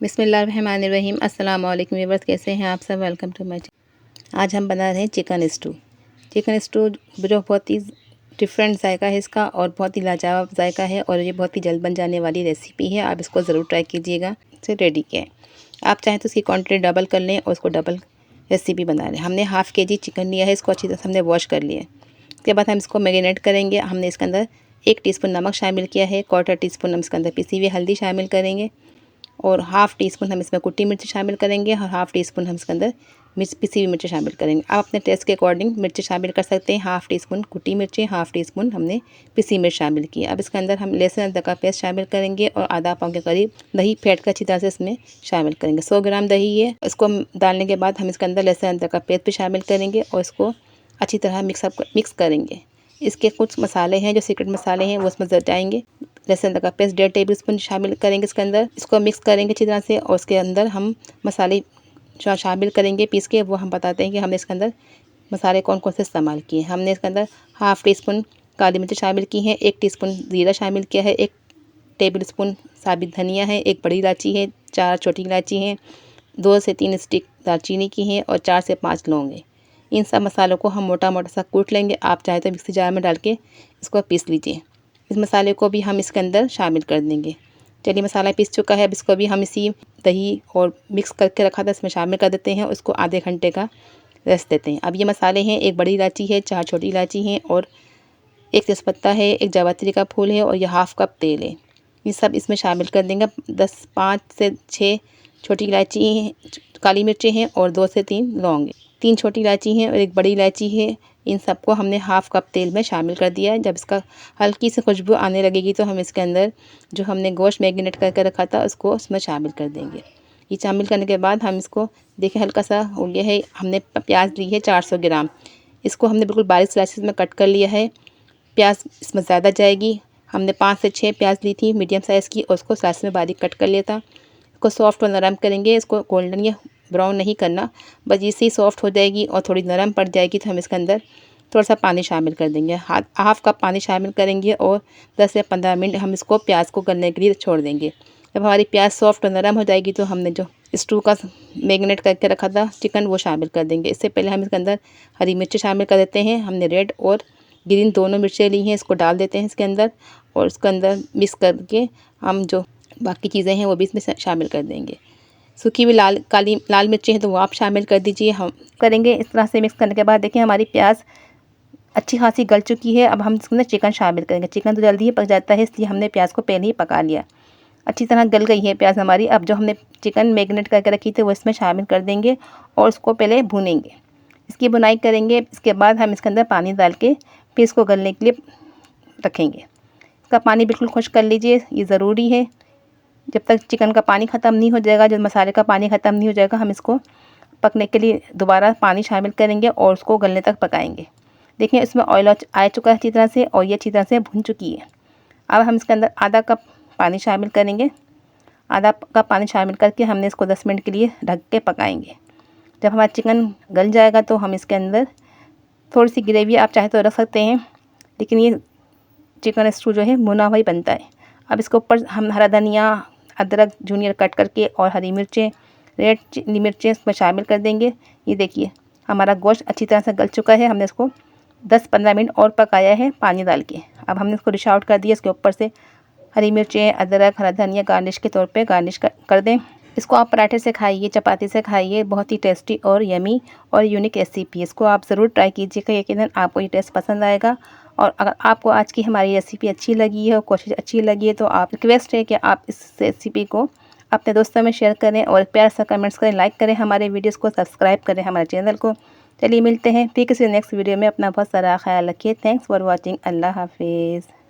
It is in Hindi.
बिस्मिल्लाहिर्रहमानिर्रहीम। अस्सलाम वालेकुम व्यूअर्स, कैसे हैं आप सब। Welcome to my channel. आज हम बना रहे हैं चिकन स्टू। चिकन स्टू जो बहुत ही डिफरेंट जायका है इसका और बहुत ही लाजवाब जायका है और ये बहुत ही जल्द बन जाने वाली रेसिपी है। आप इसको ज़रूर ट्राई कीजिएगा। इसे रेडी किया है, आप चाहें तो इसकी क्वांटिटी डबल कर लें और उसको डबल रेसिपी बना लें। हमने हाफ़ केजी चिकन लिया है, इसको अच्छी तरह से हमने वॉश कर लिया है। उसके बाद हम इसको मैरिनेट करेंगे। हमने इसके अंदर 1 टीस्पून नमक शामिल किया है, 1/4 टीस्पून हम इसके अंदर पिसी हुई हल्दी शामिल करेंगे और हाफ़ टी स्पून हम इसमें कुटी मिर्च शामिल करेंगे और हाफ़ टी स्पून हम इसके अंदर पिसी हुई मिर्च शामिल करेंगे। आप अपने टेस्ट के अकॉर्डिंग मिर्च शामिल कर सकते हैं। हाफ़ टी स्पून कुटी मिर्चें, हाफ़ टी स्पून हमने पिसी मिर्च शामिल की। अब इसके अंदर हम लहसुन अदरक का पेस्ट शामिल करेंगे और आधा पाव के करीब दही फेंट कर अच्छी तरह से इसमें शामिल करेंगे। 100 ग्राम दही है। इसको डालने के बाद हम इसके अंदर लहसुन अदरक का पेस्ट भी शामिल करेंगे और इसको अच्छी तरह मिक्स करेंगे। इसके कुछ मसाले हैं जो सीक्रेट मसाले हैं वो इसमें जाएंगे। लहसुन अदरक का पेस्ट 1.5 टेबल स्पून शामिल करेंगे इसके अंदर। इसको मिक्स करेंगे अच्छी तरह से और उसके अंदर हम मसाले जो शामिल करेंगे पीस के, वो हम बताते हैं कि हमने इसके अंदर मसाले कौन कौन से इस्तेमाल किए। हमने इसके अंदर हाफ़ टी स्पून काली मिर्च शामिल की है, 1 टीस्पून ज़ीरा शामिल किया है, 1 टेबल स्पून साबित धनिया है, 1 बड़ी इलायची है, 4 छोटी इलायची हैं, 2 से 3 स्टिक दालचीनी की हैं और 4 से 5 लौंग हैं। इन सब मसालों को हम मोटा मोटा सा कूट लेंगे। आप चाहे तो मिक्सी जार में डाल के इसको पीस लीजिए। इस मसाले को भी हम इसके अंदर शामिल कर देंगे। चलिए, मसाला पीस चुका है। अब इसको भी हम इसी दही और मिक्स करके रखा था इसमें शामिल कर देते हैं। उसको आधे घंटे का रेस्ट देते हैं। अब ये मसाले हैं, 1 बड़ी इलायची है, 4 छोटी इलायची हैं और 1 तेज़पत्ता है, 1 जावित्री का फूल है और ये हाफ़ कप तेल है। ये सब इसमें शामिल कर देंगे। 5 से 6 छोटी इलायची काली मिर्चें हैं और 2 से 3 लौंग, 3 छोटी इलायची हैं और 1 बड़ी इलायची है। इन सबको हमने हाफ़ कप तेल में शामिल कर दिया है। जब इसका हल्की सी खुशबू आने लगेगी तो हम इसके अंदर जो हमने गोश्त मैरिनेट करके रखा था उसको उसमें शामिल कर देंगे। ये शामिल करने के बाद हम इसको देखिए हल्का सा हो गया है। हमने प्याज ली है 400 ग्राम, इसको हमने बिल्कुल बारीक स्लाइसेस में कट कर लिया है। प्याज इसमें ज़्यादा जाएगी। हमने 5 से 6 प्याज ली थी मीडियम साइज़ की और उसको स्लाइस में बारीक कट कर लिया था। इसको सॉफ्ट और नरम करेंगे। इसको गोल्डन या ब्राउन नहीं करना, बस इसी सॉफ्ट हो जाएगी और थोड़ी नरम पड़ जाएगी तो हम इसके अंदर थोड़ा सा पानी शामिल कर देंगे। हाफ़ कप पानी शामिल करेंगे और 10 से 15 मिनट हम इसको प्याज को गलने के लिए छोड़ देंगे। जब हमारी प्याज सॉफ्ट और नरम हो जाएगी तो हमने जो स्टू का मैरिनेट करके रखा था चिकन वो शामिल कर देंगे। इससे पहले हम इसके अंदर हरी मिर्च शामिल कर देते हैं। हमने रेड और ग्रीन दोनों मिर्चें ली हैं, इसको डाल देते हैं इसके अंदर और उसके अंदर मिक्स करके हम जो बाकी चीज़ें हैं वो भी इसमें शामिल कर देंगे। सूखी हुई लाल मिर्चें हैं तो वो आप शामिल कर दीजिए। हम करेंगे इस तरह से मिक्स करने के बाद देखिए हमारी प्याज अच्छी खासी गल चुकी है। अब हम इसके अंदर चिकन शामिल करेंगे। चिकन तो जल्दी ही पक जाता है इसलिए हमने प्याज को पहले ही पका लिया। अच्छी तरह गल गई है प्याज हमारी। अब जो हमने चिकन मैरिनेट करके रखी थी वो इसमें शामिल कर देंगे और उसको पहले भूनेंगे, इसकी बुनाई करेंगे। इसके बाद हम इसके अंदर पानी डाल के फिर इसको गलने के लिए रखेंगे। इसका पानी बिल्कुल खुश्क कर लीजिए, ये ज़रूरी है। जब तक चिकन का पानी ख़त्म नहीं हो जाएगा, जब मसाले का पानी ख़त्म नहीं हो जाएगा, हम इसको पकने के लिए दोबारा पानी शामिल करेंगे और उसको गलने तक पकाएंगे। देखिए इसमें ऑयल आ चुका है अच्छी तरह से और ये अच्छी तरह से भुन चुकी है। अब हम इसके अंदर आधा कप पानी शामिल करेंगे। आधा कप पानी शामिल करके हमने इसको 10 मिनट के लिए ढक के पकाएंगे। जब हमारा चिकन गल जाएगा तो हम इसके अंदर थोड़ी सी ग्रेवी आप चाहे तो रख सकते हैं, लेकिन ये चिकन स्टू जो है भुना हुआ ही बनता है। अब इसके ऊपर हम हरा धनिया, अदरक जूनियर कट करके और हरी मिर्चें, रेड चिली मिर्चें इसमें शामिल कर देंगे। ये देखिए हमारा गोश्त अच्छी तरह से गल चुका है। हमने इसको 10-15 मिनट और पकाया है पानी डाल के। अब हमने इसको डिश आउट कर दिया। इसके ऊपर से हरी मिर्चें, अदरक, हरा धनिया गार्निश के तौर पे गार्निश कर दें। इसको आप पराठे से खाइए, चपाती से खाइए, बहुत ही टेस्टी और यमी और यूनिक रेसिपी है। इसको आप ज़रूर ट्राई कीजिएगा, यकीनन आपको ये टेस्ट पसंद आएगा। और अगर आपको आज की हमारी रेसिपी अच्छी लगी है और कोशिश अच्छी लगी है तो आप रिक्वेस्ट है कि आप इस रेसिपी को अपने दोस्तों में शेयर करें और प्यार से कमेंट्स करें, लाइक करें, हमारे वीडियोस को सब्सक्राइब करें हमारे चैनल को। चलिए मिलते हैं फिर किसी नेक्स्ट वीडियो में। अपना बहुत सारा ख्याल रखिए। Thanks for watching. अल्लाह हाफिज़।